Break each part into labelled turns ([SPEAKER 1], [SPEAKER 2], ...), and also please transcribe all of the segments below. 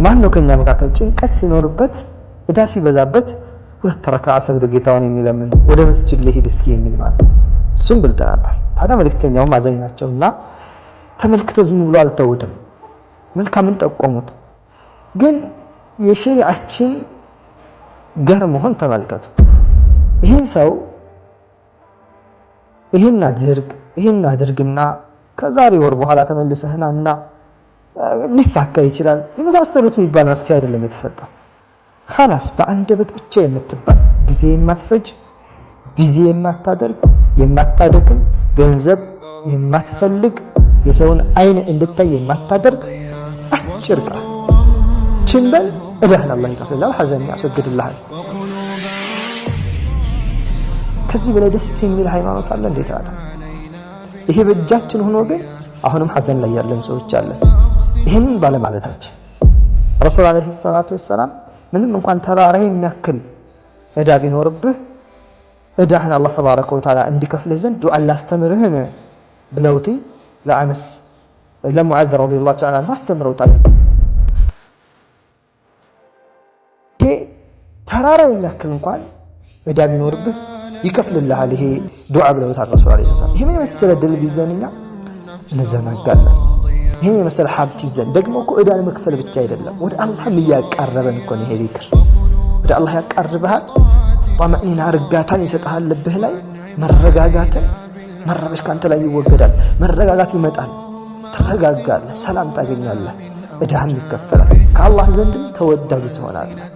[SPEAKER 1] ማን ነው ከኛ መካከል ጭንቀት ሲኖርበት እዳ ሲበዛበት ሁለት ረካዓ ሰግዶ ጌታውን የሚለምን ወደ መስጂድ ለሄድ እስኪ የሚል ማለት እሱም ብልጥ ነበር። ታዲያ መልእክተኛውም አዛኝ ናቸውና ተመልክተው ዝም ብሎ አልተውትም፣ መልካምን ጠቆሙት። ግን የሸሪዓችን ገር መሆን ተመልከቱ። ይህን ሰው ይህን አድርግና ከዛሬ ወር በኋላ ተመልሰህናና ሊሳካ ይችላል የመሳሰሉት የሚባል መፍትሄ አይደለም የተሰጠው። خلاص በአንደበት ብቻ የምትባል ጊዜ የማትፈጅ ቢዚ የማታደርግ የማታደክም ገንዘብ የማትፈልግ የሰውን አይን እንድታይ የማታደርግ አጭር ቃል ችንበል እዳህን አላህ ይከፍልልሃል፣ ሐዘን ያስወግድልሃል። ከዚህ በላይ ደስ የሚል ሃይማኖት አለ እንዴት አለ? ይሄ በእጃችን ሆኖ ግን አሁንም ሐዘን ላይ ያለን ሰዎች አለን። ይሄንን ባለማለታችን ረሱል አለይሂ ሰላቱ ወሰላም ምንም እንኳን ተራራ የሚያክል እዳ ቢኖርብህ እዳህን አላህ ተባረከ ወተዓላ እንዲከፍልህ ዘንድ ዱዓ ላስተምርህን ብለውት ለአነስ ለሙዓዝ ረዲየላሁ ተዓላ አስተምረውታል። ይሄ ተራራ የሚያክል እንኳን እዳ ቢኖርብህ ይከፍልልሃል ይሄ ዱዓ ብለውታል ረሱል አለይሂ ሰላም። ይሄ ምን መሰለ ድል ቢዘንኛ እንዘናጋለን። ይሄ መሰለ ሀብት ይዘን ደግሞ እኮ እዳን መክፈል ብቻ አይደለም ወደ አላህም ያቀርበን እኮ ነው። ይሄ ዚክር ወደ አላህ ያቀርብሃል። ጧማኢና እርጋታን ይሰጥሃል። ልብህ ላይ መረጋጋትን መረበሽ ካንተ ላይ ይወገዳል። መረጋጋት ይመጣል። ትረጋጋለህ፣ ሰላም ታገኛለህ፣ እዳህም ይከፈላል፣ ከአላህ ዘንድም ተወዳጅ ትሆናለህ።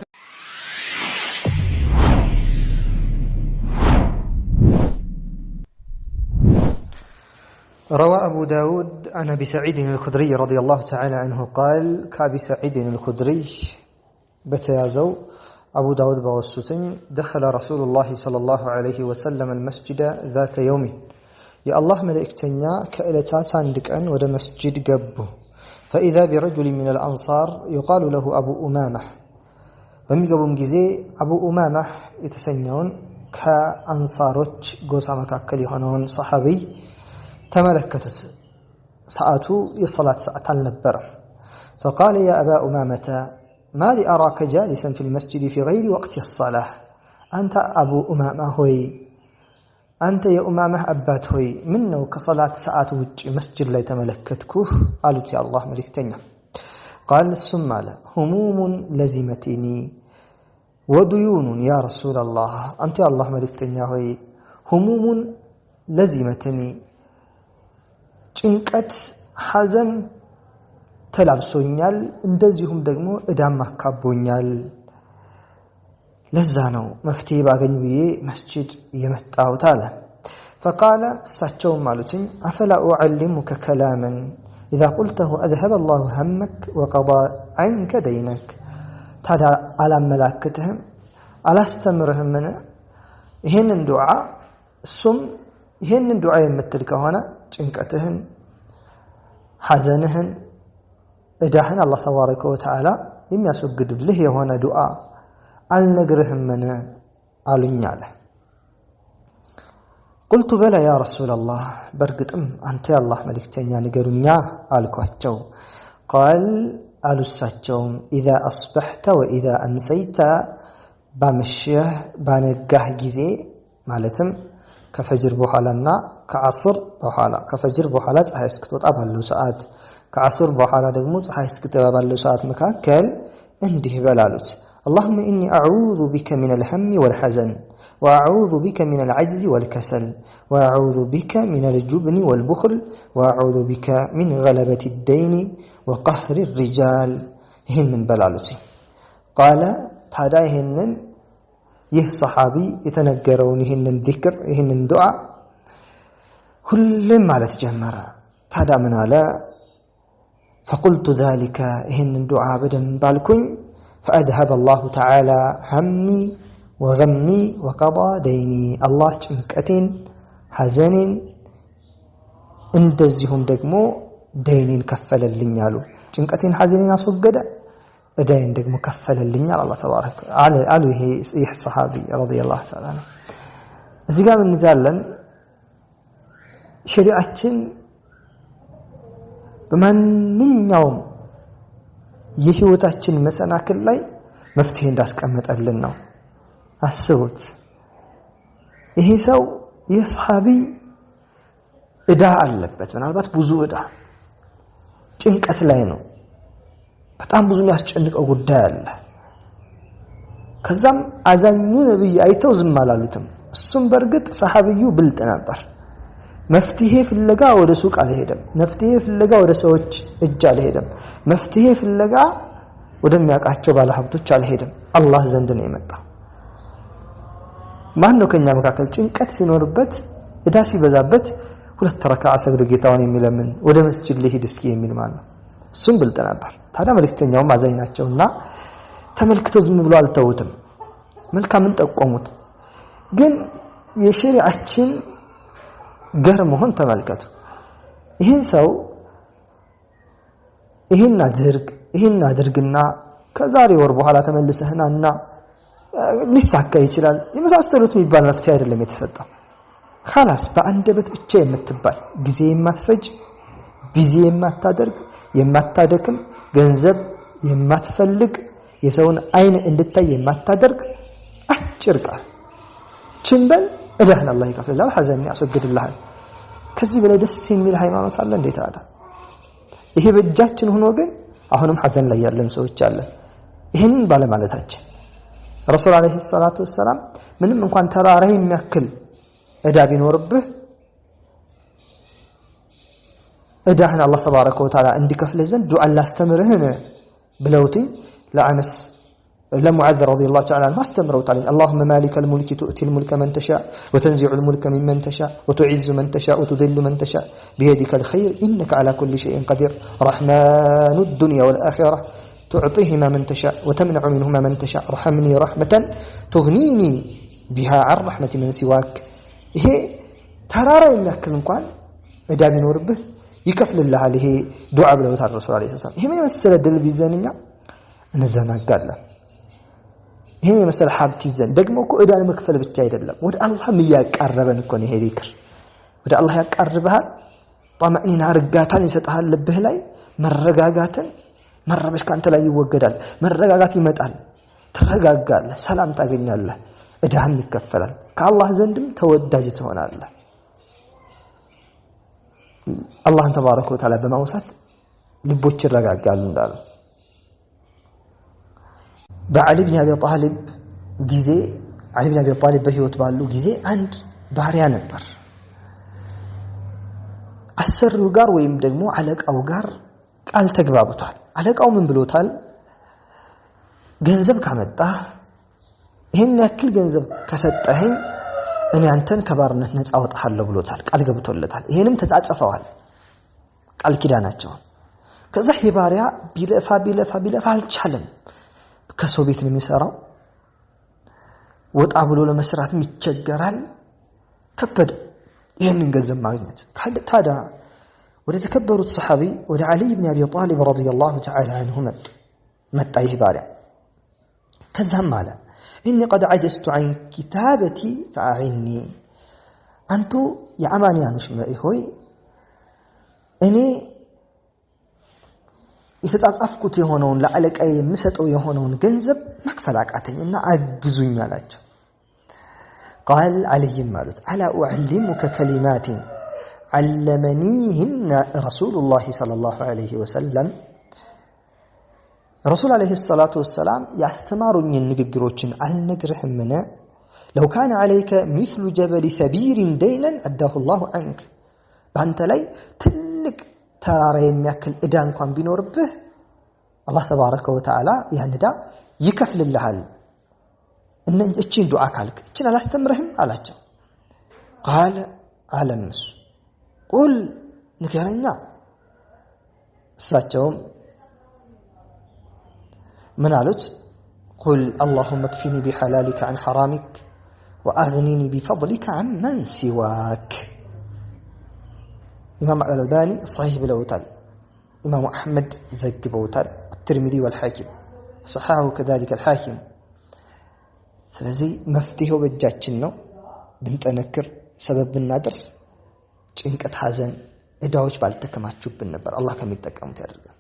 [SPEAKER 1] روى أبو داود عن أبي سعيد الخدري رضي الله تعالى عنه قال كأبي سعيد الخدري بتيازو أبو داود بوسوسين دخل رسول الله صلى الله عليه وسلم المسجد ذات يوم يا الله ملائكتنا كإلتات عندك أن ود مسجد قبه فإذا برجل من الأنصار يقال له أبو أمامة بمجبهم جزي أبو أمامة يتسنون كأنصارج جوسا مكاكلي هنون صحابي تملكتت ساعته يصلات ساعة النبرة فقال يا أبا أمامة ما لي أراك جالسا في المسجد في غير وقت الصلاة أنت أبو أمامة هوي أنت يا أمامة أبات هوي منه كصلاة ساعة مسجد لا تملكتكه قالت يا الله ملكتني قال السمال هموم لزمتني وديون يا رسول الله أنت يا الله ملكتني هوي هموم لزمتني ጭንቀት ሐዘን ተላብሶኛል እንደዚሁም ደግሞ እዳም አካቦኛል ለዛ ነው መፍትሄ ባገኝ ብዬ መስጂድ የመጣሁት አለ فقال እሳቸውም አሉትኝ أفلا أعلمك كلاما إذا قلته أذهب الله همك وقضى عنك دينك ታዲያ አላመላክትህም አላስተምርህም ምን ይሄንን ዱዓ እሱም ይሄንን ዱዓ የምትል ከሆነ ጭንቀትህን ሐዘንህን እዳህን አላህ ተባረከ ወተዓላ የሚያስወግድልህ የሆነ ዱዓ አልነግርህም ምን አሉኝ አለ قلت بلى يا رسول الله برقتم أنت يا الله ملكتني نقرنيا አልኳቸው قال አሉሳቸውም إذا أصبحت وإذا أمسيت ባመሸህ ባነጋህ ጊዜ ማለትም ከፈጅር በኋላና ከአስር በኋላ ከፈጅር በኋላ ፀሐይ እስክትወጣ ባለው ሰዓት ከአስር በኋላ ደግሞ ፀሐይ እስክትገባ ባለው ሰዓት መካከል እንዲህ በላሉት اللهم إني أعوذ بك من الهم والحزن وأعوذ بك من العجز والكسل وأعوذ بك من الجبن والبخل وأعوذ بك من غلبة الدين وقهر الرجال هنن بلالوت قال ታዲያ ይሄንን ይህ ሰሃቢ የተነገረውን ይሄንን ዚክር ይሄንን ዱዓ ሁሉም ማለት ጀመረ ታዲያ ምን አለ فقلت ذلك ይሄንን ዱዓ በደም ባልኩኝ فأذهب الله تعالى همي وغمي وقضى ديني الله ጭንቀቴን ሐዘኔን እንደዚሁም ደግሞ ደይኔን ከፈለልኝ አሉ ጭንቀቴን ሐዘኔን አስወገደ እዳይን ደግሞ ከፈለልኝ አላህ ተባረከ አለ ይሄ ሰሃቢ ረዲየላሁ ተዓላ እዚህ ጋር ምን ይዛለን ሸሪዓችን በማንኛውም የህይወታችን መሰናክል ላይ መፍትሄ እንዳስቀመጠልን ነው አስቡት ይሄ ሰው የሰሃቢ እዳ አለበት ምናልባት ብዙ እዳ ጭንቀት ላይ ነው በጣም ብዙ የሚያስጨንቀው ጉዳይ አለ ከዛም አዛኙ ነብይ አይተው ዝም አላሉትም እሱም በርግጥ ሰሃቢዩ ብልጥ ነበር መፍትሄ ፍለጋ ወደ ሱቅ አልሄደም መፍትሄ ፍለጋ ወደ ሰዎች እጅ አልሄደም መፍትሄ ፍለጋ ወደሚያቃቸው ባለሀብቶች አልሄደም አላህ ዘንድ ነው የመጣው ማን ነው ከኛ መካከል ጭንቀት ሲኖርበት እዳ ሲበዛበት ሁለት ረካዓ ሰግዶ ጌታውን የሚለምን ወደ መስጂድ ሊሄድ እስኪ የሚል ማን ነው እሱም ብልጥ ነበር ታዲያ መልእክተኛውም አዛኝ ናቸውና ተመልክተው ዝም ብሎ አልተውትም መልካምን ጠቆሙት ግን የሸሪዓችን ገር መሆን ተመልከቱ ይሄን ሰው ይሄን አድርግና ከዛሬ ወር በኋላ ተመልሰህናና ሊሳካ ይችላል የመሳሰሉት የሚባል መፍትሄ አይደለም የተሰጠው خلاص በአንደበት ብቻ የምትባል ጊዜ የማትፈጅ ቢዚ የማታደርግ የማታደክም ገንዘብ የማትፈልግ የሰውን አይን እንድታይ የማታደርግ አጭር ቃል ችንበል እዳህን አላህ ይከፍልልሃል ሐዘን ያስወግድልሃል ከዚህ በላይ ደስ የሚል ሃይማኖት አለ እንዴት አለ ይሄ በእጃችን ሆኖ ግን አሁንም ሐዘን ላይ ያለን ሰዎች አለ ይሄን ባለማለታችን ረሱል አለይሂ ሰላቱ ወሰለም ምንም እንኳን ተራራ የሚያክል እዳ ቢኖርብህ እዳህን አላህ ተባረከ ወተዓላ እንዲከፍልህ ዘንድ ዱዓ ላስተምርህን ብለውትኝ ለአነስ لمعاذ رضي الله تعالى عنه استمروا عليه اللهم مالك الملك تؤتي الملك من تشاء وتنزع الملك ممن تشاء وتعز من تشاء وتذل من تشاء بيدك الخير إنك على كل شيء قدير رحمن الدنيا والآخرة تعطيهما من تشاء وتمنع منهما من تشاء رحمني رحمة تغنيني بها عن رحمة من سواك هي ترارى يمكن እንኳን እዳ ቢኖርብህ ይከፍልልሃል ይሄ ዱዓ ብለውታል ረሱል አለይሂ ሰላም ይሄ ምን መሰለ ድል ቢዘንኛ እንዘናጋለን ይሄ መሰለ ሀብት ይዘን ደግሞ እኮ እዳን መክፈል ብቻ አይደለም ወደ አላህም ያቀርበን እኮ ነው ይሄ ዚክር ወደ አላህ ያቀርብሃል ጣማእኒና ርጋታን ይሰጣል ልብህ ላይ መረጋጋትን መረበሽ ካንተ ላይ ይወገዳል መረጋጋት ይመጣል ትረጋጋለህ ሰላም ታገኛለህ እዳህም ይከፈላል ከአላህ ዘንድም ተወዳጅ ትሆናለህ አላህን ተባረከ ወተዓላ በማውሳት ልቦች ይረጋጋሉ እንዳሉ በአሊ ኢብኑ አቢ ጣሊብ ጊዜ አሊ ኢብኑ አቢ ጣሊብ በህይወት ባሉ ጊዜ አንድ ባሪያ ነበር አሰሪው ጋር ወይም ደግሞ አለቃው ጋር ቃል ተግባብቷል አለቃው ምን ብሎታል ገንዘብ ካመጣ ይሄን ያክል ገንዘብ ከሰጠኸኝ እኔ አንተን ከባርነት ነፃ አወጣለሁ ብሎታል ቃል ገብቶለታል ይሄንም ተጻጽፈዋል ቃል ኪዳናቸው ከዛ የባሪያ ቢለፋ አልቻለም ከሰው ቤት ነው የሚሰራው ወጣ ብሎ ለመስራትም ይቸገራል ከበደ ይሄንን ገንዘብ ማግኘት ታዲያ ወደ ተከበሩት ሰሃቢ ወደ አሊ ኢብኑ አቢ ጣሊብ ረዲየላሁ ተዓላ ዐንሁ መጣ ይህ ባሪያ ከዛም አለ إني قد عجزت عن كتابتي فأعني أنتو يا أمانيانوش مريهوي أني يتتصفكت يهونون لعلك أي مسطو يهونون جنزب مكفلاك أتني إن أجزوني عليك قال عليه مالوت ألا أعلمك كلمات علمنيهن رسول الله صلى الله عليه وسلم رسول عليه الصلاة والسلام يستمرون النجروتشن النجرهم منا لو كان عليك مثل جبل ثبير دينا أداه الله عنك بأنت لي تلك ترارين يأكل إدان كان بنور به الله تبارك وتعالى يعني دا يكفل اللهال إن إتشين دعاك لك إتشين لا استمرهم على جو قال ألمس قل نكرنا ساتهم من قالت قل اللهم اكفني بحلالك عن حرامك وأغنيني بفضلك عن من سواك إمام الألباني صحيح بلوتال إمام أحمد زك بوتال الترمذي والحاكم صححه كذلك الحاكم سلازي مفتيه بجاتشنو بنت أنكر سبب النادرس ጭንቀት ሐዘን እዳዎች ባልተከማቹብን ነበር አላህ ከሚጠቀሙት ያደርጋል